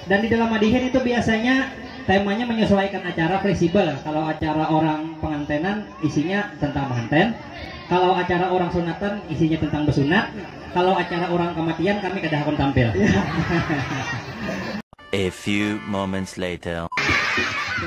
Dan di dalam Madihin itu biasanya temanya menyesuaikan acara, fleksibel. Kalau acara orang pengantenan isinya tentang pengantin, kalau acara orang sunatan isinya tentang bersunat, kalau acara orang kematian kami kada akan tampil. A few moments later.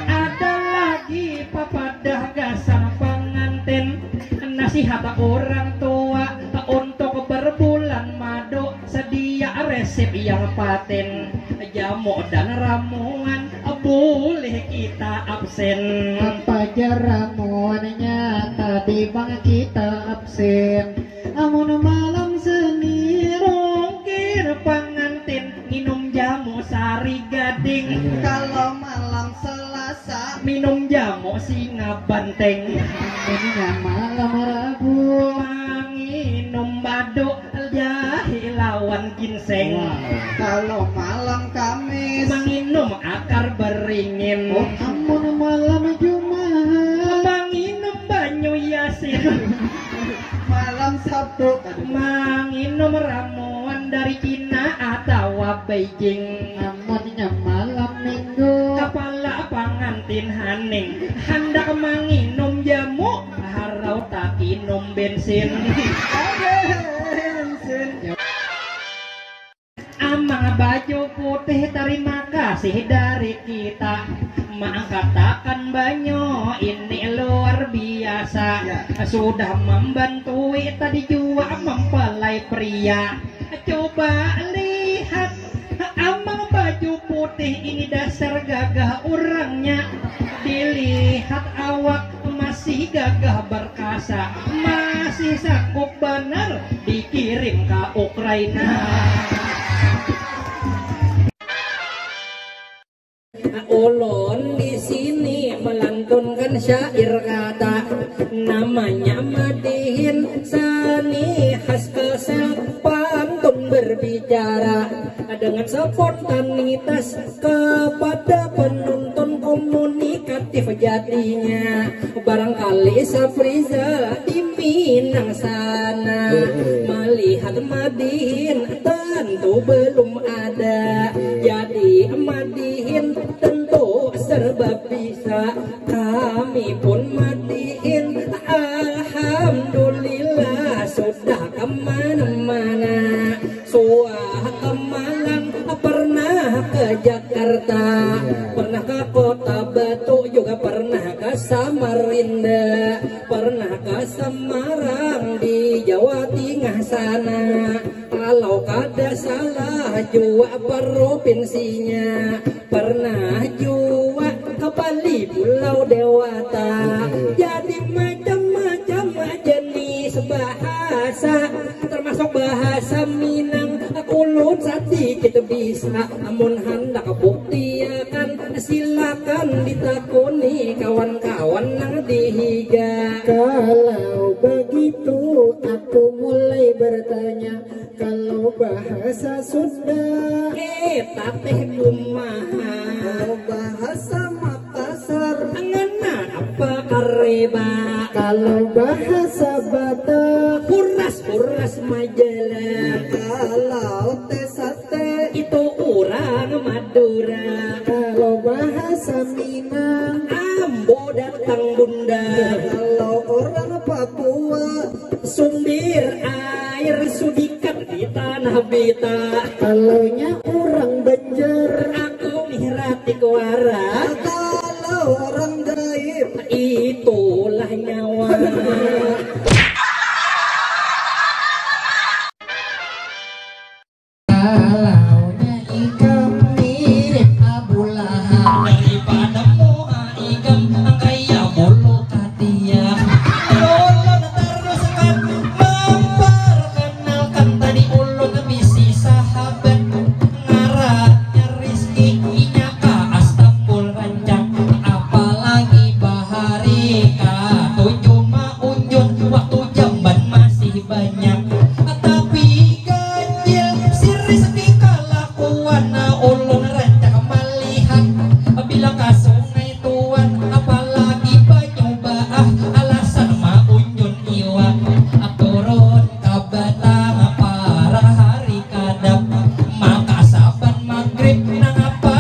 Ada lagi papadah gasan pengantin, nasihat orang tua untuk berbulan madu, sedia resep yang paten, jamu dan ramuan boleh kita absen. Apa aja ramuannya tadi bang kita absen. Amun malam seni rongkir pengantin minum jamu sari gading. Kalau malam Selasa Minum jamu singa banteng. Ini malam Rabu Minum badu jahe lawan ginseng. kalau malam Kamis Menginum akar beringin. Oh amun malam Jumat Menginum banyu yasin. malam Sabtu Menginum ramuan dari Cina atau Beijing. amunnya malam Minggu Kepala pengantin haning hendak menginum jamu, harau tak minum bensin. Amang baju putih terima kasih dari kita, mengatakan banyak ini luar biasa. Sudah membantu tadi juga mempelai pria. Coba lihat amang baju putih ini dasar gagah orangnya. Dilihat awak masih gagah berkasa, masih sakup benar dikirim ke Ukraina. Ulun di sini melantunkan syair kata, namanya Madihin, seni khas kesel pantun berbicara dengan spontanitas kepada penonton, komunikatif jadinya. Barangkali Safrizal di Minang sana melihat Madihin tentu belum ada. Jadi Madihin tentu serba bisa, kami pun Madihin alhamdulillah sudah kemana-mana. Suah ke Malang, pernah ke Jakarta, pernah ke Kota Batu, juga pernah ke Samarinda, pernah ke Semarang di Jawa Tengah sana. Kalau kada salah jua provinsinya, pernah jua ke Bali Pulau Dewata. Jadi macam-macam jenis bahasa, termasuk bahasa Minang. Ulun sedikit bisa, namun hendak buktiakan silakan ditakuni kawan-kawan nang dihiga. Kalau begitu aku mulai bertanya, kalau bahasa Sunda Kita teh kumaha, kalau bahasa Makassar ngana apa kareba, kalau bahasa Batak kuras-kuras majalah, kalau tesate itu orang Madura. kalau bahasa Minang Ambo datang bunda, kalau orang Papua sumbir air sudikat di tanah beta. kalaunya orang Banjar Aku mihrati kuara, kalau orang gaib itulah nyawa. kalaunya ikam mirip Abu Lahab Daripada moa ikam kaya bulu katia, ulun terus kan memperkenalkan tadi ulun misi sahabat ngarannya Rizki nyaka Astambul rancang, apalagi bahari katujuh maunjun waktu jamban masih banyak. Tapi ganjil si Rizki kelakuan ulun rancang melihat bila ka sungai tuan, apalagi banyu baah alasan maunjun iwak turun ka batang para hari kadap, maka saban maghrib nang apa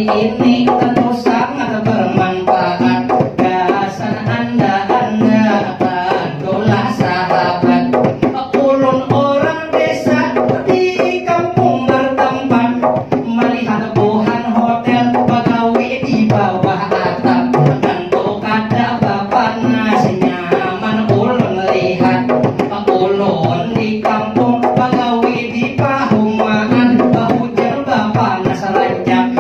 ini tentu sangat bermanfaat. Gasan anda tentulah sahabat. Ulun orang desa di kampung bertempat, melihat buhan hotel pegawai di bawah atap. Tentu kada bapak nasi nyaman ulun lihat. Ulun di kampung pegawai di pahumaan, hujan bapak nas rancak.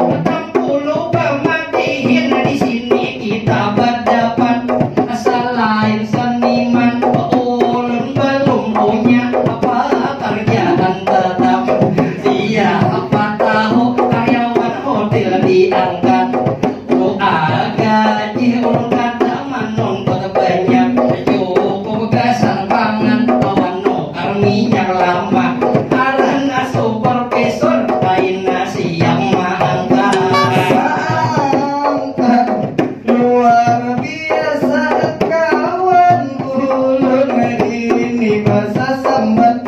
60 pematian di sini kita berdapat. Selain seniman, ulun belum punya apa kerjaan tetap. Siapa tahu karyawan hotel diangkat. Gaji ulun kada menuntut banyak, cukup gasan pangan menukar minyak lama. Karena supervisor lain nasi yang mangkat. Luar biasa kawan ulun ini masa sambat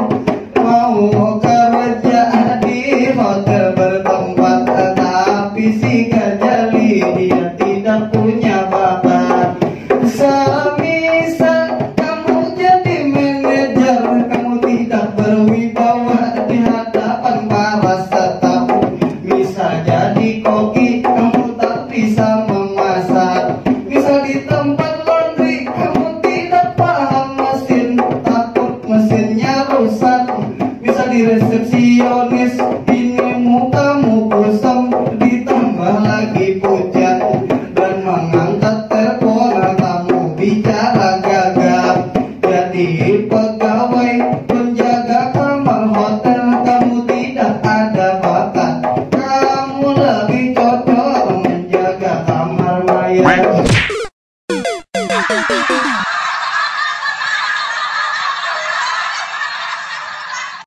mau kerja di hotel bertempat, tapi si Gajali dia tidak punya bakat. Semisal kamu jadi manajer, kamu tidak berwibawa di hadapan para staf. Misal jadi koki, kamu tak bisa memasak. Misal di tempat laundry, kamu tidak paham mesin, takut mesinnya rusak. Misal di resepsionis, ini mukamu kusam, ditambah lagi pucat dan mengangkat telepon kamu bicara gagap. Jadi pegawai penjaga kamar hotel, kamu tidak ada bakat. Kamu lebih cocok menjaga kamar mayat.